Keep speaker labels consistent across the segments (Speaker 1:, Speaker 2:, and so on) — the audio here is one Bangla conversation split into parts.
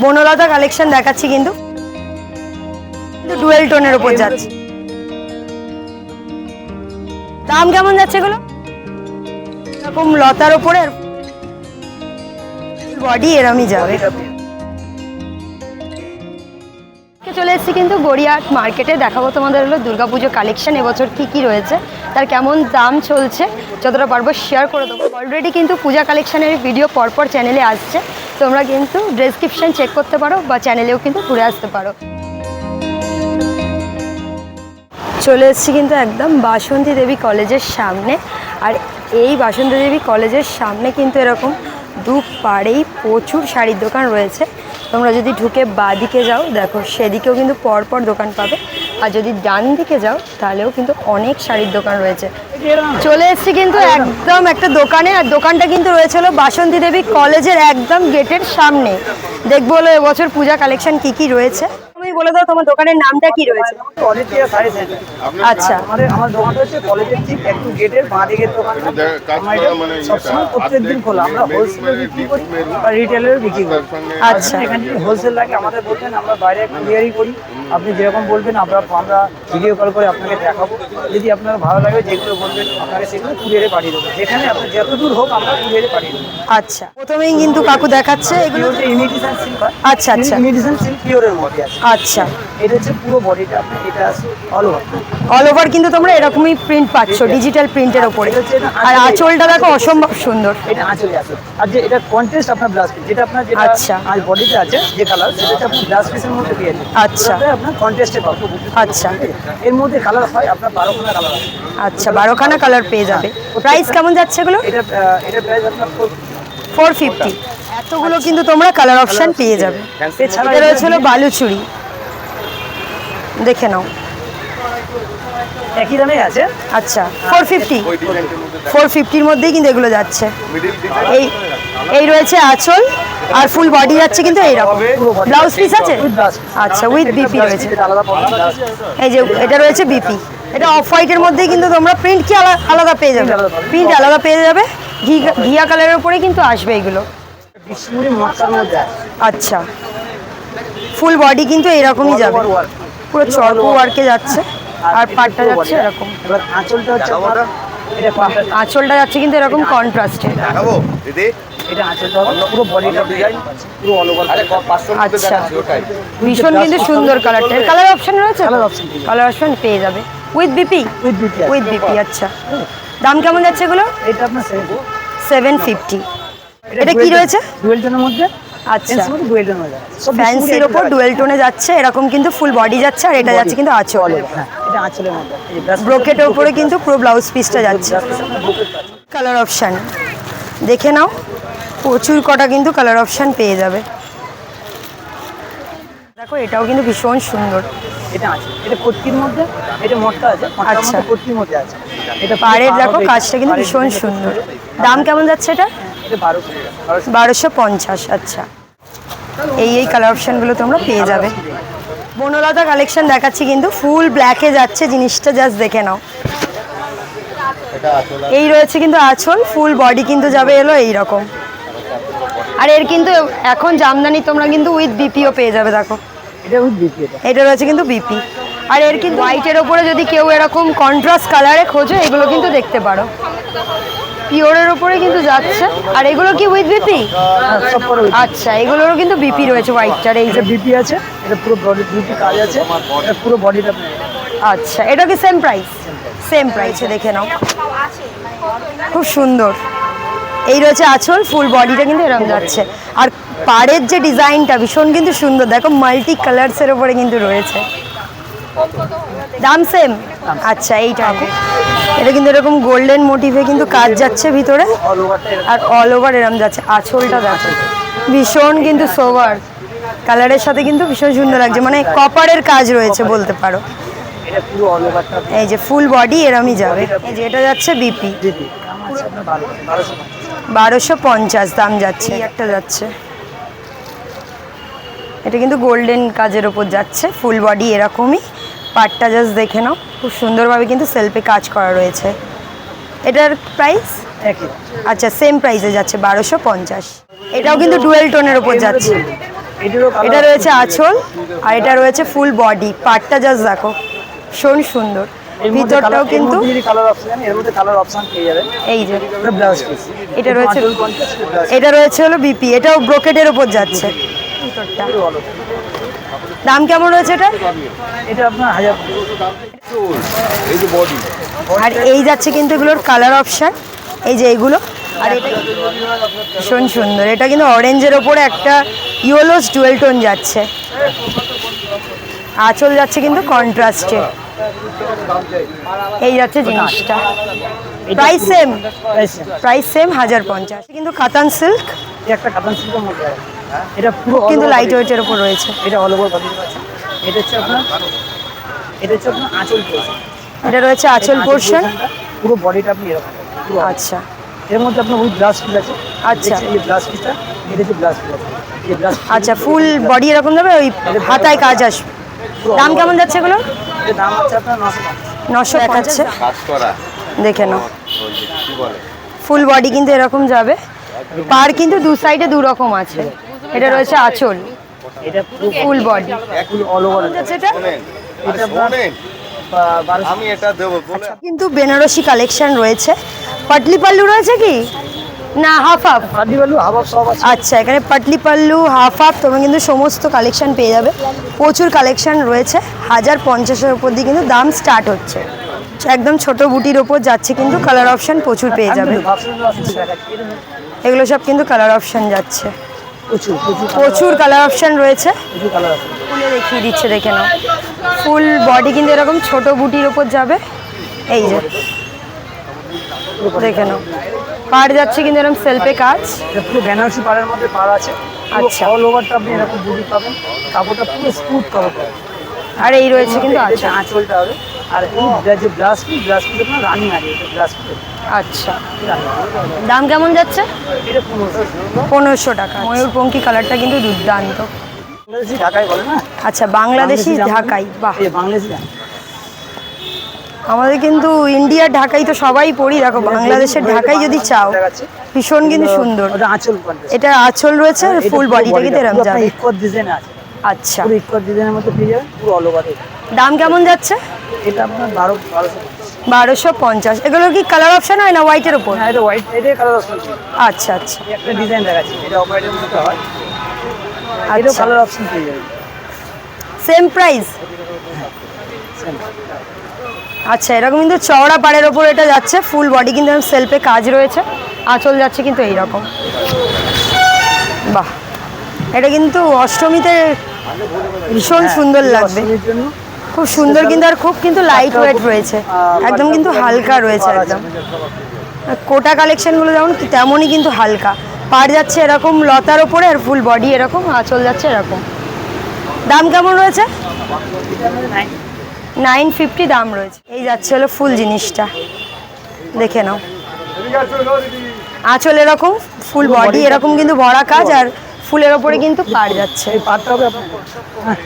Speaker 1: বনলতা কালেকশন দেখাচ্ছি কিন্তু ডুয়েল টোনের উপর যাচ্ছে। দাম কেমন যাচ্ছে এগুলো? এরকম লতার উপরে বডি এরমই যাবে। চলে এসেছি কিন্তু গড়িয়াহাট মার্কেটে, দেখাবো তোমাদের হলো দুর্গাপুজো কালেকশন এবছর কি কি রয়েছে, তার কেমন দাম চলছে, যতটা পারবো শেয়ার করে দেবো। অলরেডি কিন্তু পূজা কালেকশনের ভিডিও পরপর চ্যানেলে আসছে, তোমরা কিন্তু ডেসক্রিপশন চেক করতে পারো বা চ্যানেলেও কিন্তু ঘুরে আসতে পারো। চলে এসেছি কিন্তু একদম বাসন্তী দেবী কলেজের সামনে, আর এই বাসন্তী দেবী কলেজের সামনে কিন্তু এরকম দুপাড়েই প্রচুর শাড়ির দোকান রয়েছে। তোমরা যদি ঢুকে বাঁদিকে যাও দেখো সেদিকেও কিন্তু পরপর দোকান পাবে, আর যদি ডান দিকে যাও তাহলেও কিন্তু অনেক শাড়ির দোকান রয়েছে। চলে এসেছি কিন্তু একদম একটা দোকানে, আর দোকানটা কিন্তু রয়েছে হলো বাসন্তী দেবী কলেজের একদম গেটের সামনে। দেখবো হলো এবছর পূজা কালেকশন কি কি রয়েছে। তুমি বলে দাও তোমার দোকানের নামটা কি রয়েছে? আচ্ছা,
Speaker 2: আমার দোকানটা হচ্ছে কলেজের ঠিক একটু গেটের বাঁ দিকের দোকান। সবসময় প্রত্যেকদিন খোলা, আমরা হোলসেলে বিক্রি করি বা রিটেলেও বিক্রি করি।
Speaker 1: আচ্ছা,
Speaker 2: এখানে যদি হোলসেল লাগে আমাদের বলবেন, আমরা বাইরে কুরিয়ারই করি। আপনি যেরকম বলবেন আমরা ভিডিও কল করে আপনাকে দেখাবো। যদি আপনার ভালো লাগে যেগুলো বলবেন আপনাকে সেগুলো কুরিয়ারে পাঠিয়ে দেবো। যেখানে আপনার যত দূর হোক আমরা কুরিয়ারে পাঠিয়ে দেবো।
Speaker 1: আচ্ছা, প্রথমেই কিন্তু কাকু দেখাচ্ছে এগুলো
Speaker 2: হচ্ছে ইমিটেশন সিল্ক।
Speaker 1: আচ্ছা আচ্ছা,
Speaker 2: ইমিটেশন সিল্ক পিওরের মধ্যে আছে।
Speaker 1: আচ্ছা,
Speaker 2: এটা হচ্ছে পুরো বডিটা আপনার, এটা আছে
Speaker 1: অল ওভার কিন্তু তোমরা এরকমই প্রিন্ট পাচ্ছ ডিজিটাল প্রিন্টের ওপরে। আর আঁচলটা দেখো অসম্ভব সুন্দর।
Speaker 2: এটা আঁচলে আছে, আর যে এটা কন্ট্রাস্ট আপনার ব্লাউজ পিস, যেটা আপনার যেটা
Speaker 1: আচ্ছা,
Speaker 2: আর বডিতে আছে যে কালার, সেটা হচ্ছে আপনি ব্লাউজ পিসের মধ্যে পেয়ে যাবেন।
Speaker 1: আচ্ছা,
Speaker 2: আপনার কন্ট্রাস্টে পাবেন।
Speaker 1: আচ্ছা,
Speaker 2: এর মধ্যে কালার হয় আপনার 12খানা কালার আছে।
Speaker 1: আচ্ছা, 12খানা কালার পেয়ে যাবে। প্রাইস কেমন যাচ্ছে এগুলো?
Speaker 2: এটা প্রাইস আপনার
Speaker 1: 450। এতগুলো কিন্তু তোমরা কালার অপশন পেয়ে যাবে।
Speaker 2: এছাড়া
Speaker 1: এটা রয়েছে হলো বালুচুরি, দেখে নাও
Speaker 2: একই দামে আছে।
Speaker 1: আচ্ছা, 450। 450-র মধ্যেই কিন্তু এগুলো যাচ্ছে। এই রয়েছে আঁচল, আর ফুল বডি যাচ্ছে কিন্তু এইরকম। ব্লাউজ পিস আছে? আচ্ছা, উইথ বিপি রয়েছে। এই যে এটা রয়েছে বিপি, এটা অফ হোয়াইটের মধ্যেই কিন্তু তোমরা প্রিন্ট কি আলাদা পেয়ে যাবে, প্রিন্ট আলাদা পেয়ে যাবে। ঘিয়া কালারের উপরে কিন্তু আসবে এগুলো। আচ্ছা, ফুল বডি কিন্তু এরকমই যাবে, পুরো চরকো ওয়ার্কে যাচ্ছে, আর পাটটা যাচ্ছে এরকম।
Speaker 2: আঁচলটা হচ্ছে
Speaker 1: আঁচলটা যাচ্ছে কিন্তু এরকম কন্ট্রাস্টে।
Speaker 2: এটা আঁচলটা পুরো বডিটা ডিজাইন পুরো অল ওভার।
Speaker 1: আচ্ছা, ভীষণ কিন্তু সুন্দর কালারটা। এর কালার অপশন রয়েছে? কালার অপশন পেয়ে যাবে উইথ বিপি। উইথ বিপি, আচ্ছা। দাম কেমন যাচ্ছে এগুলো?
Speaker 2: এটা আপনার
Speaker 1: 750। এটা কি রয়েছে?
Speaker 2: ডুয়েল টোনের মধ্যে।
Speaker 1: আচ্ছা,
Speaker 2: ডুয়েল টোনের মধ্যে
Speaker 1: ফ্যান্সির ওপর ডুয়েল টোনে যাচ্ছে, এরকম কিন্তু ফুল বডি যাচ্ছে, আর এটা যাচ্ছে কিন্তু আঁচল।
Speaker 2: হ্যাঁ, এটা আঁচলের মধ্যে
Speaker 1: ব্রোকেটের উপরে কিন্তু পুরো ব্লাউজ পিসটা যাচ্ছে। কালার অপশান দেখে নাও, প্রচুর কটা কিন্তু কালার অপশান পেয়ে যাবে। দেখো এটাও কিন্তু ভীষণ সুন্দর।
Speaker 2: এটা আছে, এটা কোটকির মধ্যে, এটা মোটটা আছে।
Speaker 1: আচ্ছা,
Speaker 2: কোটকির মধ্যে আছে।
Speaker 1: এটা পাড়ের দেখো কাজটা কিন্তু ভীষণ সুন্দর। দাম কেমন যাচ্ছে এটা?
Speaker 2: এটা
Speaker 1: 1250। আচ্ছা, এই কালার অপশানগুলো তোমরা পেয়ে যাবে। বনলতা কালেকশন দেখাচ্ছি কিন্তু ফুল ব্ল্যাকে যাচ্ছে জিনিসটা, জাস্ট দেখে নাও। এই রয়েছে কিন্তু আঁচল, ফুল বডি কিন্তু যাবে এলো এইরকম। আর এর কিন্তু এখন জামদানি তোমরা কিন্তু উইথ বিপিও পেয়ে যাবে। দেখো
Speaker 2: এটা উইথ বিপি,
Speaker 1: এটা রয়েছে কিন্তু বিপি। আর এর কিন্তু হোয়াইটের ওপরে যদি কেউ এরকম কন্ট্রাস্ট কালারে খোঁজো এগুলো কিন্তু দেখতে পারো, পিওরের ওপরে কিন্তু যাচ্ছে। আর এগুলো কি উইথ বিপি? আচ্ছা, এগুলোরও কিন্তু বিপি রয়েছে হোয়াইটটার। এই যে
Speaker 2: বিপি আছে, এটা পুরো বডি বিপি কাজ আছে, এটা পুরো বডিটা।
Speaker 1: আচ্ছা, এটা কি সেম প্রাইস? সেম প্রাইসে দেখে নাও, খুব সুন্দর। এই রয়েছে আঁচল, ফুল বডিটা কিন্তু এরকম যাচ্ছে। আর পাড়ের যে ডিজাইনটা ভীষণ কিন্তু সুন্দর, দেখো মাল্টি কালার্সের ওপরে কিন্তু রয়েছে। দাম সেম? আচ্ছা, এইটা এটা কিন্তু এরকম গোল্ডেন মোটিভে কিন্তু কাজ যাচ্ছে ভিতরে, আর অল ওভার এরকম যাচ্ছে। আঁচলটা দেখো ভীষণ কিন্তু সোভার কালারের সাথে কিন্তু ভীষণ সুন্দর লাগছে, মানে কপারের কাজ রয়েছে বলতে পারো। এই যে ফুল বডি এরমই যাবে। এই যে এটা যাচ্ছে বিপি, 1250 দাম যাচ্ছে। একটা যাচ্ছে, এটা কিন্তু গোল্ডেন কাজের ওপর যাচ্ছে, ফুল বডি এরকমই। পাটটা জাস্ট দেখে নাও, খুব সুন্দরভাবে কিন্তু সেলফে কাজ করা রয়েছে। এটার প্রাইস? আচ্ছা, সেম প্রাইসে যাচ্ছে 1250। এটাও কিন্তু ডুয়েল টোনের ওপর যাচ্ছে।
Speaker 2: এটারও
Speaker 1: এটা রয়েছে আঁচল আর এটা রয়েছে ফুল বডি, পাটটা জাস্ট দেখো ভীষণ সুন্দর। ভিতরটাও কিন্তু
Speaker 2: কালার অপশন, এর মধ্যে কালার অপশন পেয়ে যাবেন।
Speaker 1: এই যে
Speaker 2: ব্লাউজ পিস
Speaker 1: এটা রয়েছে, এটা রয়েছে হলো বিপি, এটাও ব্রোকেটের উপর যাচ্ছে ভিতরটা। দাম কেমন রয়েছে এটা?
Speaker 2: এটা আপনার 1000।
Speaker 3: এই যে বডি,
Speaker 1: আর এই যাচ্ছে কিন্তু এগুলোর কালার অপশন, এই যে এগুলো। আর এটা ভীষণ সুন্দর, এটা কিন্তু অরেঞ্জের ওপরে একটা ইয়েলোস ডুয়েল টোন যাচ্ছে। আঁচল যাচ্ছে কিন্তু কন্ট্রাস্টে, এই যাচ্ছে জিনিসটা। Price same, price same 1050। কিন্তু কাতান সিল্ক,
Speaker 2: একটা কাতান সিল্কের মধ্যে আছে। এটা পুরো
Speaker 1: কিন্তু লাইট ওয়েটের উপর রয়েছে।
Speaker 2: এটা অল ওভার বডি আছে। এটা হচ্ছে আপনার আঁচল পোরশন।
Speaker 1: এটা রয়েছে আঁচল পোর্শন,
Speaker 2: পুরো বডিটা আপনি এরকম পুরো।
Speaker 1: আচ্ছা
Speaker 2: এর মধ্যে আপনার উইথ ব্লাউজ পিস আছে।
Speaker 1: আচ্ছা।
Speaker 2: এই ব্লাউজ পিসটা, এটা হচ্ছে ব্লাউজ পিস আছে। এই ব্লাউজ
Speaker 1: আচ্ছা, ফুল বডি এরকম যাবে, ওই হাতায় কাজ আসবে। দাম কেমন যাচ্ছে এগুলো?
Speaker 2: এর দাম হচ্ছে আপনার 950।
Speaker 1: 900 দেখাচ্ছে,
Speaker 3: কাজ করা
Speaker 1: দেখে নাও।
Speaker 3: ওই যে কি বলে,
Speaker 1: ফুল বডি কিন্তু এরকম যাবে, পার কিন্তু দু সাইডে দু রকম আছে। এটা রয়েছে আঁচল,
Speaker 2: এটা পুরো
Speaker 1: ফুল বডি।
Speaker 2: ফুল অল ওভার
Speaker 1: যাচ্ছে এটা
Speaker 3: শোনেন,
Speaker 2: এটা আপনার
Speaker 3: শোনেন,
Speaker 2: 1200।
Speaker 3: আমি এটা দেবো বলে
Speaker 1: কিন্তু বেনারসি কালেকশন রয়েছে। পাটলি পাল্লু রয়েছে কি না হাফ হাফ?
Speaker 2: হার্ডি ভ্যালু হাফ অফ সব আছে।
Speaker 1: আচ্ছা, এখানে পাটলি পাল্লু হাফ হাফ তোমরা কিন্তু সমস্ত কালেকশন পেয়ে যাবে। প্রচুর কালেকশন রয়েছে, 1050-এর উপর দিয়ে কিন্তু দাম স্টার্ট হচ্ছে। একদম ছোট বুটির ওপর যাচ্ছে, কিন্তু কালার অপশন প্রচুর পেয়ে যাবে। এগুলো সব কিন্তু কালার অপশন যাচ্ছে,
Speaker 2: প্রচুর প্রচুর
Speaker 1: প্রচুর কালার অপশন রয়েছে।
Speaker 2: প্রচুর কালার আছে।
Speaker 1: ফুলে দেখিয়ে দিচ্ছে, দেখে নাও। ফুল বডি কিন্তু এরকম ছোট বুটির ওপর যাবে, এই যে দেখে নাও। পাড় যাচ্ছে কিন্তু এরকম সেলফে কাজ।
Speaker 2: এটা পুরো বেনারসি পাড়ের মধ্যে পাড় আছে।
Speaker 1: আচ্ছা।
Speaker 2: অল ওভারটা আপনি এরকম বুটি পাবেন, কাপড়টা পুরো স্মুথ কাপড় পাবেন।
Speaker 1: আর এই রয়েছে কিন্তু
Speaker 2: এটা আঁচলটা হবে। আর এই যে ব্লাউজ পিস আপনার রানিং আছে। এটা ব্লাউজ পিস
Speaker 1: আচ্ছা, দাম কেমন যাচ্ছে?
Speaker 2: এটা 1500।
Speaker 1: 1500 টাকা। ময়ূরপঙ্খী কালারটা কিন্তু দুর্দান্ত।
Speaker 2: বাংলাদেশি ঢাকাই বলে না?
Speaker 1: আচ্ছা, বাংলাদেশি ঢাকাই, বাহ।
Speaker 2: এই বাংলাদেশি জামা।
Speaker 1: আমাদের কিন্তু ইন্ডিয়ার ঢাকাই তো সবাই পরি, দেখো বাংলাদেশের ঢাকাই যদি চাও, ভীষণ কিন্তু সুন্দর।
Speaker 2: ওটা আঁচল কন্টেস্ট।
Speaker 1: এটা আঁচল রয়েছে, আর ফুল বডিটা কিন্তু এরকম যাবে।
Speaker 2: ইকোয়ার ডিজাইন আছে।
Speaker 1: আচ্ছা,
Speaker 2: পুরো ইকোয়ার ডিজাইনের মধ্যে পেয়ে যাবেন, পুরো অল ওভার।
Speaker 1: দাম কেমন যাচ্ছে?
Speaker 2: এটা আপনার 1250।
Speaker 1: 1250। এগুলো কি কালার অপশন হয় না হোয়াইটের উপর?
Speaker 2: হ্যাঁ, এটা হোয়াইট, এটাই কালার অপশন।
Speaker 1: আচ্ছা আচ্ছা
Speaker 2: একটা ডিজাইন দেখাচ্ছি, এটা অপারেটের মধ্যে হয়। এটাও
Speaker 1: আচ্ছা,
Speaker 2: কালার অপশন পেয়ে যাবেন।
Speaker 1: Same price. আচ্ছা, এরকম কিন্তু চওড়া পাড়ের ওপর এটা যাচ্ছে, ফুল বডি কিন্তু সেলফে কাজ রয়েছে, আঁচল যাচ্ছে কিন্তু এইরকম। বাহ, এটা কিন্তু অষ্টমীতে ভীষণ সুন্দর লাগবে,
Speaker 2: অষ্টমীর জন্য
Speaker 1: খুব সুন্দর কিন্তু। আর খুব কিন্তু লাইট ওয়েট রয়েছে, একদম কিন্তু হালকা রয়েছে একদম। আর কোটা কালেকশনগুলো যেমন তেমনই কিন্তু হালকা। পাড় যাচ্ছে এরকম লতার ওপরে, আর ফুল বডি এরকম, আঁচল যাচ্ছে এরকম। দাম কেমন রয়েছে? 950 দাম রয়েছে। এই যাচ্ছে হলো ফুল জিনিসটা, দেখে নাও। আঁচল এরকম, ফুল বডি এরকম কিন্তু ভরা কাজ, আর ফুলের ওপরে কিন্তু পাড় যাচ্ছে।
Speaker 2: এই পাটটা হবে আপনার। হ্যাঁ।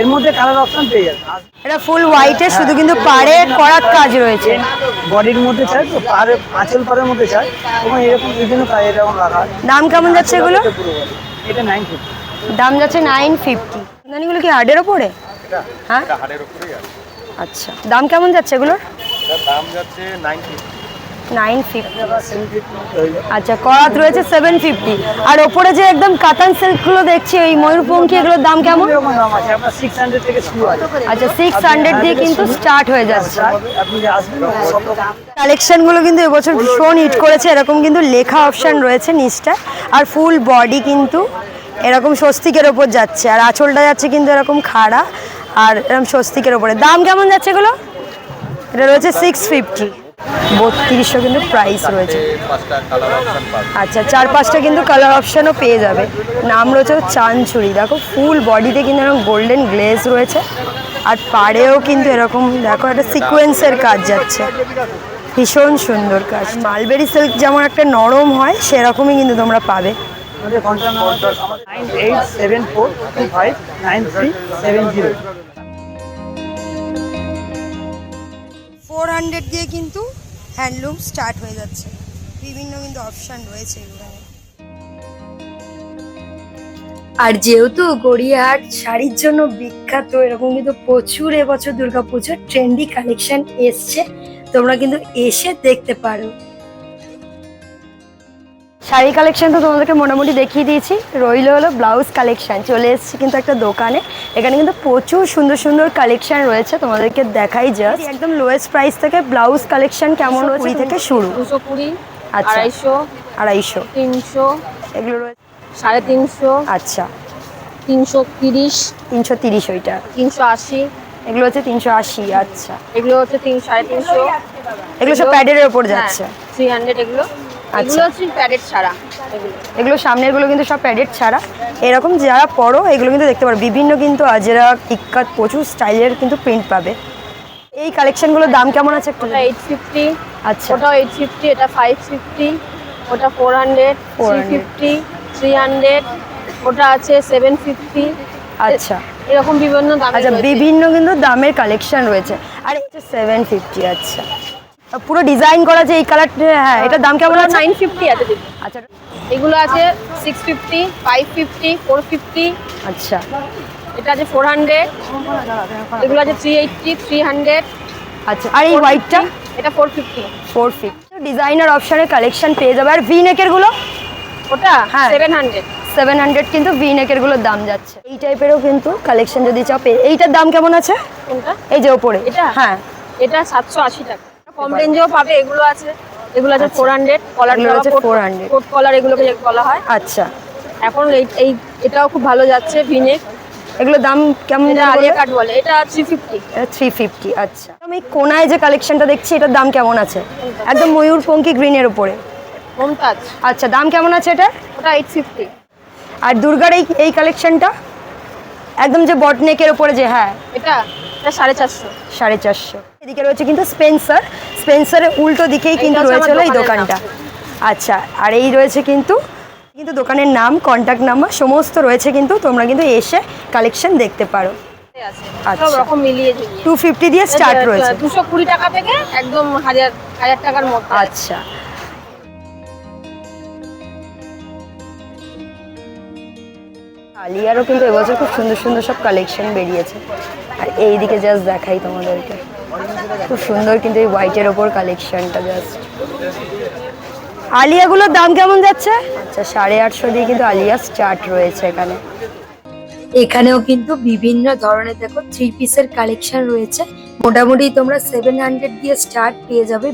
Speaker 2: এর মধ্যে কালার অপশন পেয়ে যাবেন।
Speaker 1: এটা ফুল হোয়াইটে, শুধু কিন্তু পাড়ে করাত কাজ রয়েছে।
Speaker 2: বডির মধ্যে চাই তো, পাড়ে আঁচল পাড়ের মধ্যে চাই, তখন এরকম বিভিন্ন কাজ এরকম রাখা হয়।
Speaker 1: দাম কেমন যাচ্ছে এগুলো?
Speaker 2: পুরো body। এটা 950।
Speaker 1: দাম যাচ্ছে 950। দানিগুলো কি হার্ডের ওপরে? হ্যাঁ,
Speaker 3: এটা হাড়ের উপরেই আছে।
Speaker 1: আচ্ছা। দাম কেমন যাচ্ছে এগুলোর?
Speaker 3: এটার দাম যাচ্ছে 950।
Speaker 1: 950।
Speaker 2: এটা 750 মধ্যে হয়ে যাবে।
Speaker 1: আচ্ছা, করাত রয়েছে 750। আর ওপরে যে একদম কাতান সিল্কগুলো দেখছি, ওই ময়ূরপঙ্খী, এগুলোর দাম কেমন?
Speaker 2: এরকম দাম আছে আপনার 600 থেকে শুরু আছে।
Speaker 1: আচ্ছা, 600 দিয়ে কিন্তু স্টার্ট হয়ে যাচ্ছে।
Speaker 2: আপনি যে আসবেন সব রকম
Speaker 1: কালেকশনগুলো কিন্তু এবছর ভীষণ হিট করেছে। এরকম কিন্তু লেখা অপশন রয়েছে নিচটা, আর ফুল বডি কিন্তু এরকম স্বস্তিকের ওপর যাচ্ছে, আর আঁচলটা যাচ্ছে কিন্তু এরকম খাড়া, আর এরকম স্বস্তিকের ওপরে। দাম কেমন যাচ্ছে এগুলো? এটা রয়েছে 650। 3200 কিন্তু প্রাইস রয়েছে।
Speaker 3: 5টা কালার অপশন পাবেন।
Speaker 1: আচ্ছা, 4-5টা কিন্তু কালার অপশানও পেয়ে যাবে। নাম রয়েছে চানচুরি, দেখো ফুল বডিতে কিন্তু এরকম গোল্ডেন গ্লেজ রয়েছে, আর পাড়েও কিন্তু এরকম দেখো একটা সিকোয়েন্সের কাজ যাচ্ছে, ভীষণ সুন্দর কাজ। মালবেরি সিল্ক যেমন একটা নরম হয়, সেরকমই কিন্তু তোমরা পাবে।
Speaker 2: আমাদের কন্ট্যাক্ট নাম্বার 9874259370।
Speaker 1: 400 দিয়ে কিন্তু হ্যান্ডলুম স্টার্ট হয়ে যাচ্ছে, বিভিন্ন কিন্তু অপশান রয়েছে এখানে। আর যেহেতু গড়িয়াহাট শাড়ির জন্য বিখ্যাত, এরকম কিন্তু প্রচুর এবছর দুর্গাপুজোর ট্রেন্ডি কালেকশন এসছে, তোমরা কিন্তু এসে দেখতে পারো। শাড়ি কালেকশন তো তোমাদেরকে মোটামুটি দেখিয়ে দিয়েছি, হলো ব্লাউজ কালেকশন। চলে এসেছি কিন্তু একটা দোকানে, এখানে কিন্তু প্রচুর সুন্দর সুন্দর কালেকশন রয়েছে, তোমাদেরকে দেখাই জাস্ট। একদম লোয়েস্ট প্রাইস থেকে ব্লাউজ কালেকশন কেমন রয়েছে থেকে শুরু।
Speaker 4: 220,
Speaker 1: আচ্ছা,
Speaker 4: 250, 300,
Speaker 1: এগুলো রয়েছে
Speaker 4: 350,
Speaker 1: আচ্ছা
Speaker 4: 330,
Speaker 1: 330, ওইটা
Speaker 4: 380,
Speaker 1: এগুলো হচ্ছে 380। আচ্ছা,
Speaker 4: এগুলো হচ্ছে 350,
Speaker 1: এগুলো সব প্যাডের ওপর যাচ্ছে।
Speaker 4: 300 এগুলো। এগুলো হচ্ছে প্যাডেড ছাড়া এগুলো।
Speaker 1: এগুলো সামনের গুলো কিন্তু সব প্যাডেড ছাড়া। এরকম যারা পরো এগুলো কিন্তু দেখতে পারো, বিভিন্ন কিন্তু আজেরা ইক্কাত প্রচুর স্টাইলের কিন্তু প্রিন্ট পাবে। এই কালেকশনগুলোর দাম কেমন আছে একটু?
Speaker 4: ওটা 850,
Speaker 1: আচ্ছা,
Speaker 4: ওটাও 850, এটা 550, ওটা 400, 350, 300, ওটা আছে 750।
Speaker 1: আচ্ছা
Speaker 4: এরকম বিভিন্ন দামের
Speaker 1: আচ্ছা,
Speaker 4: রয়েছে।
Speaker 1: বিভিন্ন কিন্তু দামের কালেকশন রয়েছে। আর এটা 750। আচ্ছা, পুরো ডিজাইন করা যে এই কালারটা, হ্যাঁ এটার দাম কেমন
Speaker 4: ওটা
Speaker 1: আছে?
Speaker 4: 950 আছে দিদি।
Speaker 1: আচ্ছা
Speaker 4: এগুলো আছে 650, 550, 450,
Speaker 1: আচ্ছা,
Speaker 4: এটা আছে 400, এগুলো আছে 380, 300।
Speaker 1: আচ্ছা, আর এই হোয়াইটটা?
Speaker 4: এটা 450।
Speaker 1: 450। ডিজাইনার অপশনের কালেকশন পেয়ে যাবে। আর ভি নেকের গুলো?
Speaker 4: ওটা
Speaker 1: হ্যাঁ।
Speaker 4: 700।
Speaker 1: 700 কিন্তু ভি নেকের গুলোর দাম যাচ্ছে। এই টাইপেরও কিন্তু কালেকশন যদি চাও এইটার দাম কেমন আছে?
Speaker 4: কোনটা?
Speaker 1: এই যে ওপরে
Speaker 4: এটা?
Speaker 1: হ্যাঁ,
Speaker 4: এটা 780 টাকা। কম রেঞ্জেও পাবে, এগুলো আছে। এগুলো আছে
Speaker 1: আচ্ছা।
Speaker 4: 400, কলার
Speaker 1: এগুলো হচ্ছে 400।
Speaker 4: কোট কলার এগুলোকে বলা হয়।
Speaker 1: আচ্ছা,
Speaker 4: এখন এটাও খুব ভালো যাচ্ছে ভিনেক।
Speaker 1: এগুলোর দাম কেমন?
Speaker 4: এটা আলিয়া কাট বলে, এটা 350।
Speaker 1: 350। আচ্ছা, আমি কোনায় যে কালেকশনটা দেখছি এটার দাম কেমন আছে? একদম ময়ূরপঙ্খী গ্রিনের উপরে।
Speaker 4: মমতাজ,
Speaker 1: আচ্ছা, দাম কেমন আছে এটা?
Speaker 4: ওটা 850।
Speaker 1: আর দুর্গার এই কালেকশনটা একদম যে বটনেকের উপরে যে, হ্যাঁ
Speaker 4: এটা 450।
Speaker 1: 450। এদিকে রয়েছে কিন্তু স্পেন্সারের উল্টো দিকেই কিন্তু
Speaker 4: এটা হচ্ছে
Speaker 1: রয়েছে
Speaker 4: আমার
Speaker 1: এই
Speaker 4: দোকানের
Speaker 1: দোকানটা। আচ্ছা, আর এই রয়েছে কিন্তু দোকানের নাম, কন্ট্যাক্ট নাম্বার সমস্ত রয়েছে, কিন্তু তোমরা কিন্তু এসে কালেকশন দেখতে পারো।
Speaker 4: আছে
Speaker 1: আচ্ছা।
Speaker 4: সব রকম মিলিয়ে ঝুলিয়ে
Speaker 1: 250 দিয়ে স্টার্ট রয়েছে।
Speaker 4: 220 টাকা থেকে একদম 1000 টাকার মধ্যে।
Speaker 1: আচ্ছা, আলিয়ারও কিন্তু এবছর খুব সুন্দর সুন্দর সব কালেকশন বেরিয়েছে। আর এইদিকে জাস্ট দেখাই তোমাদেরকে, খুব সুন্দর কিন্তু এই হোয়াইটের ওপর কালেকশনটা জাস্ট। আলিয়াগুলোর দাম কেমন যাচ্ছে? আচ্ছা, 850 দিয়ে কিন্তু আলিয়া স্টার্ট রয়েছে এখানে। এখানেও কিন্তু বিভিন্ন ধরনের দেখো 3 পিসের কালেকশন রয়েছে, মোটামুটি তোমরা 700 দিয়ে স্টার্ট পেয়ে যাবে।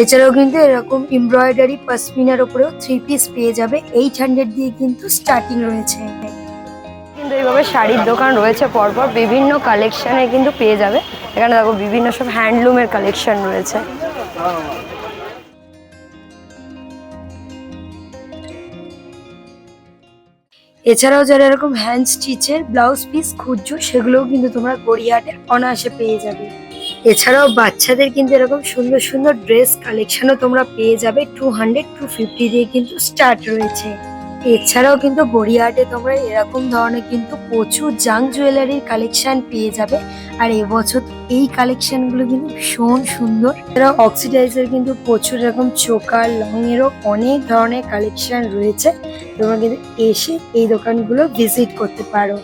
Speaker 1: এছাড়াও কিন্তু এরকম এমব্রয়ডারি পশমিনার উপরেও 3 পিস পেয়ে যাবে, 800 দিয়ে কিন্তু স্টার্টিং রয়েছে। কিন্তু এইভাবে শাড়ির দোকান রয়েছে পরপর, বিভিন্ন কালেকশনে কিন্তু পেয়ে যাবে। এখানে দেখো বিভিন্ন সব হ্যান্ডলুমের কালেকশন রয়েছে। এছাড়াও যারা এরকম হ্যান্ড স্টিচের ব্লাউজ পিস খুঁজছো, সেগুলোও কিন্তু তোমরা গড়িয়াহাটে অনায়াসে পেয়ে যাবে। এছাড়াও বাচ্চাদের কিন্তু এরকম সুন্দর সুন্দর ড্রেস কালেকশনও তোমরা পেয়ে যাবে। 200, 250 দিয়ে কিন্তু স্টার্ট রয়েছে। এছাড়াও কিন্তু গড়িয়াহাটে তোমরা এরকম ধরনের কিন্তু প্রচুর জাং জুয়েলারির কালেকশন পেয়ে যাবে। আর এবছর এই কালেকশনগুলো কিন্তু ভীষণ সুন্দর। এছাড়াও অক্সিডাইজের কিন্তু প্রচুর এরকম চোকার লংয়েরও অনেক ধরনের কালেকশন রয়েছে, তোমরা কিন্তু এসে এই দোকানগুলো ভিজিট করতে পারো।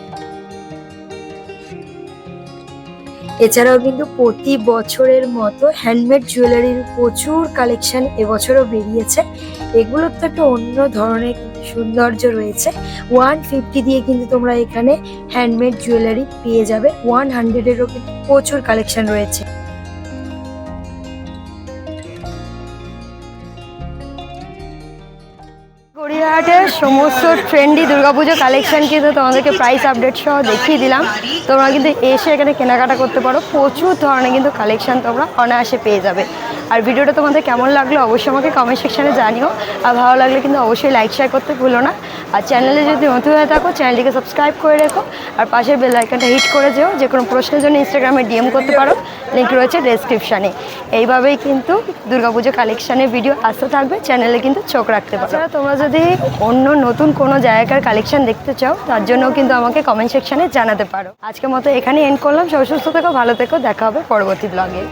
Speaker 1: এছাড়াও কিন্তু প্রতি বছরের মতো হ্যান্ডমেড জুয়েলারির প্রচুর কালেকশন এবছরও বেরিয়েছে। এগুলোর তো একটা অন্য ধরনের সৌন্দর্য রয়েছে। 150 দিয়ে কিন্তু তোমরা এখানে হ্যান্ডমেড জুয়েলারি পেয়ে যাবে। 100-এরও কিন্তু প্রচুর কালেকশন রয়েছে। গড়িয়াহাটের সমস্ত ট্রেন্ডি দুর্গাপুজো কালেকশন কিন্তু তোমাদেরকে প্রাইস আপডেট সহ দেখিয়ে দিলাম। তোমরা কিন্তু এসে এখানে কেনাকাটা করতে পারো, প্রচুর ধরনের কিন্তু কালেকশন তোমরা অনায়াসে পেয়ে যাবে। আর ভিডিওটা তোমাদের কেমন লাগলো অবশ্যই আমাকে কমেন্ট সেকশনে জানিও। আর ভালো লাগলে কিন্তু অবশ্যই লাইক শেয়ার করতে ভুলো না। আর চ্যানেলে যদি নতুন হয়ে থাকো চ্যানেলটিকে সাবস্ক্রাইব করে রেখো, আর পাশের বেল আইকনটা হিট করে যেও। যে কোনো প্রশ্নের জন্য ইনস্টাগ্রামে ডিএম করতে পারো, লিঙ্ক রয়েছে ডেসক্রিপশানে। এইভাবেই কিন্তু দুর্গাপুজো কালেকশানের ভিডিও আসতে থাকবে, চ্যানেলে কিন্তু চোখ রাখতে পারো। তোমরা যদি অন্য নতুন কোনো জায়গার কালেকশন দেখতে চাও তার জন্য কিন্তু আমাকে কমেন্ট সেকশনে জানাতে পারো। আজকের মতো এখানে এন্ড করলাম। সবাই সুস্থ থেকো, ভালো থেকো, দেখা হবে পরবর্তী ব্লগে।